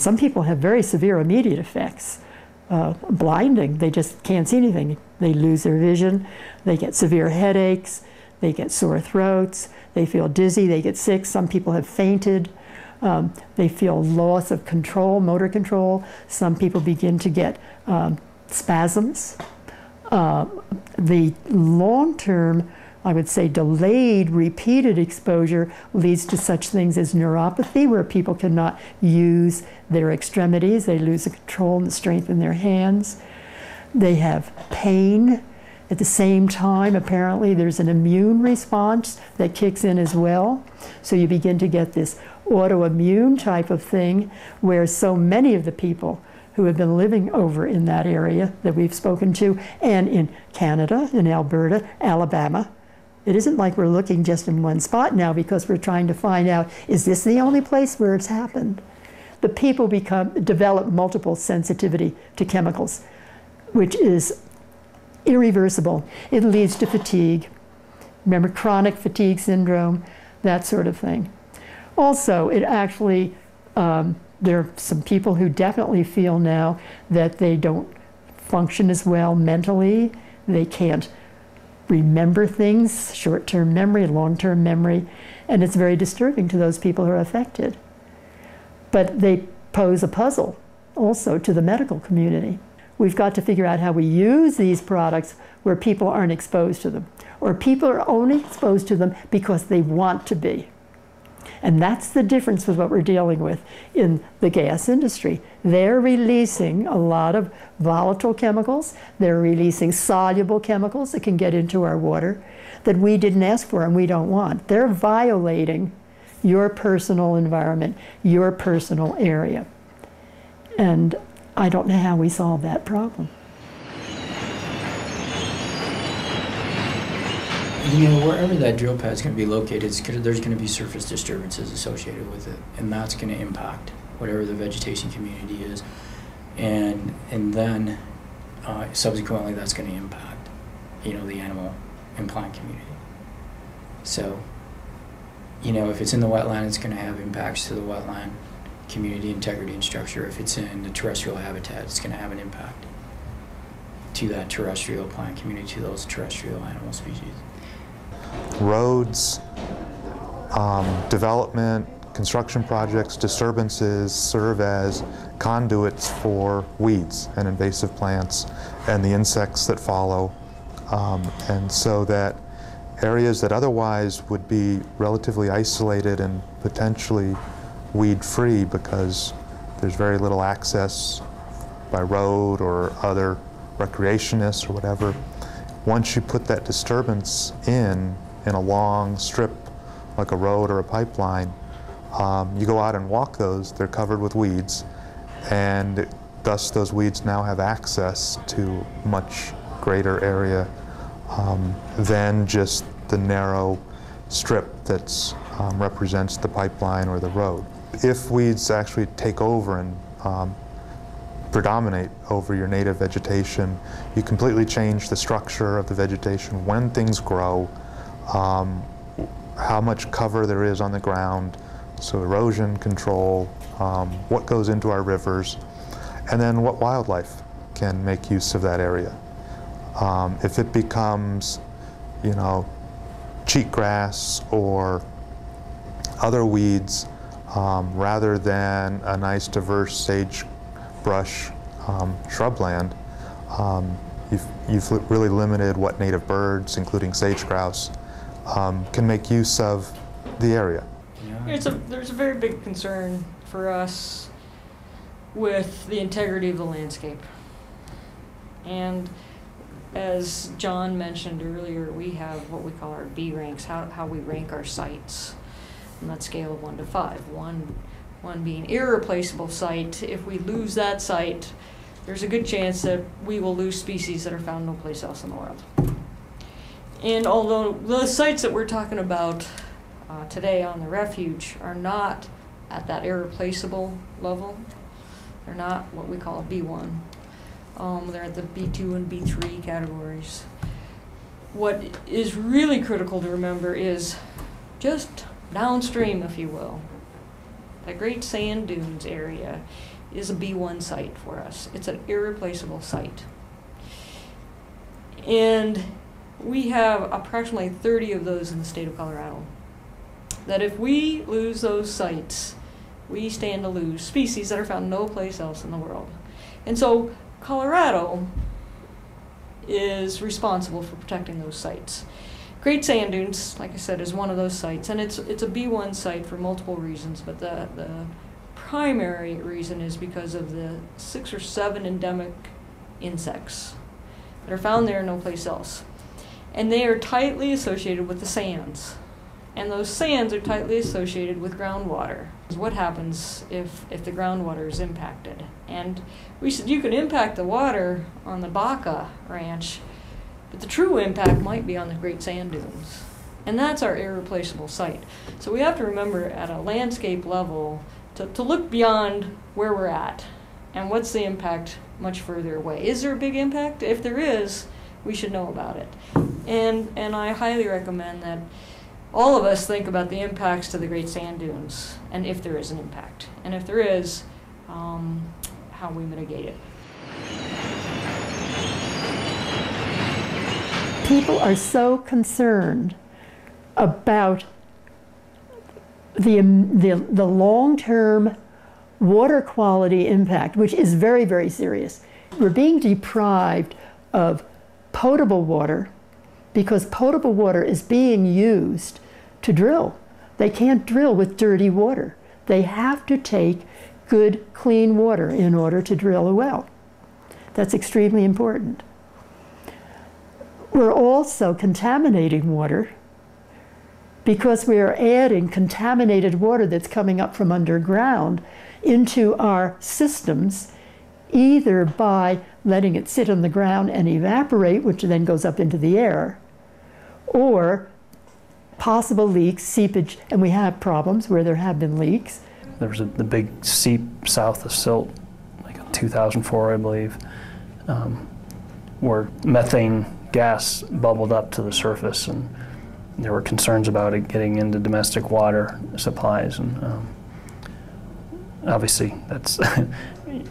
some people have very severe immediate effects. Blinding, they just can't see anything. They lose their vision, they get severe headaches, they get sore throats, they feel dizzy, they get sick. Some people have fainted. They feel loss of control, motor control. Some people begin to get spasms. The long-term, I would say delayed, repeated exposure leads to such things as neuropathy, where people cannot use their extremities. They lose the control and the strength in their hands. They have pain. At the same time, apparently, there's an immune response that kicks in as well. So you begin to get this autoimmune type of thing, where so many of the people who have been living over in that area that we've spoken to, and in Canada, in Alberta, Alabama, it isn't like we're looking just in one spot now because we're trying to find out, is this the only place where it's happened? The people develop multiple sensitivity to chemicals, which is irreversible. It leads to fatigue. Remember, chronic fatigue syndrome, that sort of thing. Also, it actually, there are some people who definitely feel now that they don't function as well mentally. They can't remember things, short-term memory, long-term memory, and it's very disturbing to those people who are affected. But they pose a puzzle also to the medical community. We've got to figure out how we use these products where people aren't exposed to them, or people are only exposed to them because they want to be. And that's the difference with what we're dealing with in the gas industry. They're releasing a lot of volatile chemicals. They're releasing soluble chemicals that can get into our water that we didn't ask for and we don't want. They're violating your personal environment, your personal area. And I don't know how we solve that problem. You know, wherever that drill pad is going to be located, there's going to be surface disturbances associated with it, and that's going to impact whatever the vegetation community is, and then subsequently that's going to impact, you know, the animal and plant community. So, you know, if it's in the wetland, it's going to have impacts to the wetland community integrity and structure. If it's in the terrestrial habitat, it's going to have an impact to that terrestrial plant community, to those terrestrial animal species. Roads, development, construction projects, disturbances serve as conduits for weeds and invasive plants and the insects that follow. And so that areas that otherwise would be relatively isolated and potentially weed-free because there's very little access by road or other recreationists or whatever, once you put that disturbance in a long strip like a road or a pipeline, you go out and walk those, they're covered with weeds, and thus those weeds now have access to much greater area than just the narrow strip that represents the pipeline or the road. If weeds actually take over and predominate over your native vegetation, you completely change the structure of the vegetation, when things grow, how much cover there is on the ground, so erosion control, what goes into our rivers, and then what wildlife can make use of that area. If it becomes, you know, cheatgrass or other weeds, rather than a nice diverse sagebrush shrubland, you've really limited what native birds, including sage-grouse, can make use of the area. There's a very big concern for us with the integrity of the landscape. And as John mentioned earlier, we have what we call our B ranks, how we rank our sites on that scale of 1 to 5. One being irreplaceable site. If we lose that site, there's a good chance that we will lose species that are found no place else in the world. And although the sites that we're talking about today on the refuge are not at that irreplaceable level, they're not what we call a B1. They're at the B2 and B3 categories. What is really critical to remember is just downstream, if you will, the Great Sand Dunes area is a B1 site for us. It's an irreplaceable site. And we have approximately 30 of those in the state of Colorado. That if we lose those sites, we stand to lose species that are found no place else in the world. And so Colorado is responsible for protecting those sites. Great Sand Dunes, like I said, is one of those sites, and it's a B1 site for multiple reasons, but the primary reason is because of the 6 or 7 endemic insects that are found there no place else. And they are tightly associated with the sands. And those sands are tightly associated with groundwater. What happens if the groundwater is impacted? And we said you can impact the water on the Baca Ranch, but the true impact might be on the Great Sand Dunes. And that's our irreplaceable site. So we have to remember at a landscape level to look beyond where we're at and what's the impact much further away. Is there a big impact? If there is, we should know about it. And I highly recommend that all of us think about the impacts to the Great Sand Dunes and if there is an impact. And if there is, how we mitigate it. People are so concerned about the long-term water quality impact, which is very, very serious. We're being deprived of potable water because potable water is being used to drill. They can't drill with dirty water. They have to take good, clean water in order to drill a well. That's extremely important. We're also contaminating water because we are adding contaminated water that's coming up from underground into our systems, either by letting it sit on the ground and evaporate, which then goes up into the air, or possible leaks, seepage, and we have problems where there have been leaks. There was the big seep south of Silt, like in 2004, I believe, where methane gas bubbled up to the surface, and there were concerns about it getting into domestic water supplies, and obviously that's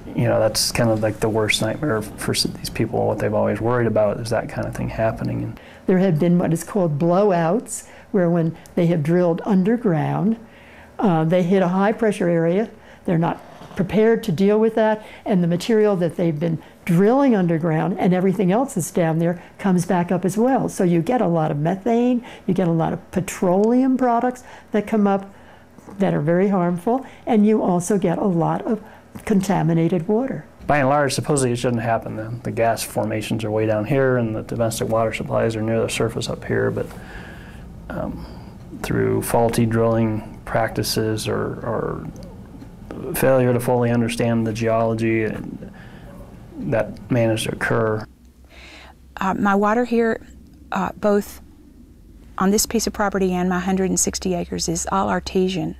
that's kind of like the worst nightmare for these people. What they've always worried about is that kind of thing happening. And there have been what is called blowouts, where when they have drilled underground, they hit a high pressure area. They're not prepared to deal with that, and the material that they've been drilling underground and everything else that's down there comes back up as well. So you get a lot of methane, you get a lot of petroleum products that come up that are very harmful, and you also get a lot of contaminated water. By and large, supposedly it shouldn't happen then. The gas formations are way down here and the domestic water supplies are near the surface up here, but through faulty drilling practices or failure to fully understand the geology, that managed to occur. My water here, both on this piece of property and my 160 acres, is all artesian.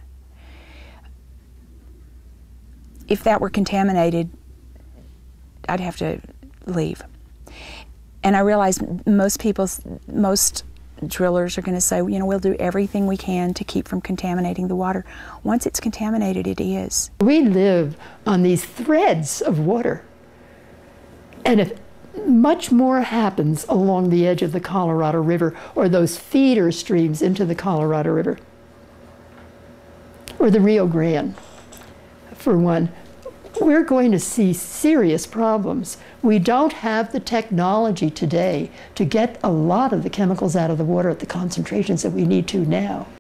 If that were contaminated, I'd have to leave. And I realize most drillers are going to say, we'll do everything we can to keep from contaminating the water. Once it's contaminated, it is. We live on these threads of water. And if much more happens along the edge of the Colorado River, or those feeder streams into the Colorado River, or the Rio Grande, for one, we're going to see serious problems. We don't have the technology today to get a lot of the chemicals out of the water at the concentrations that we need to now.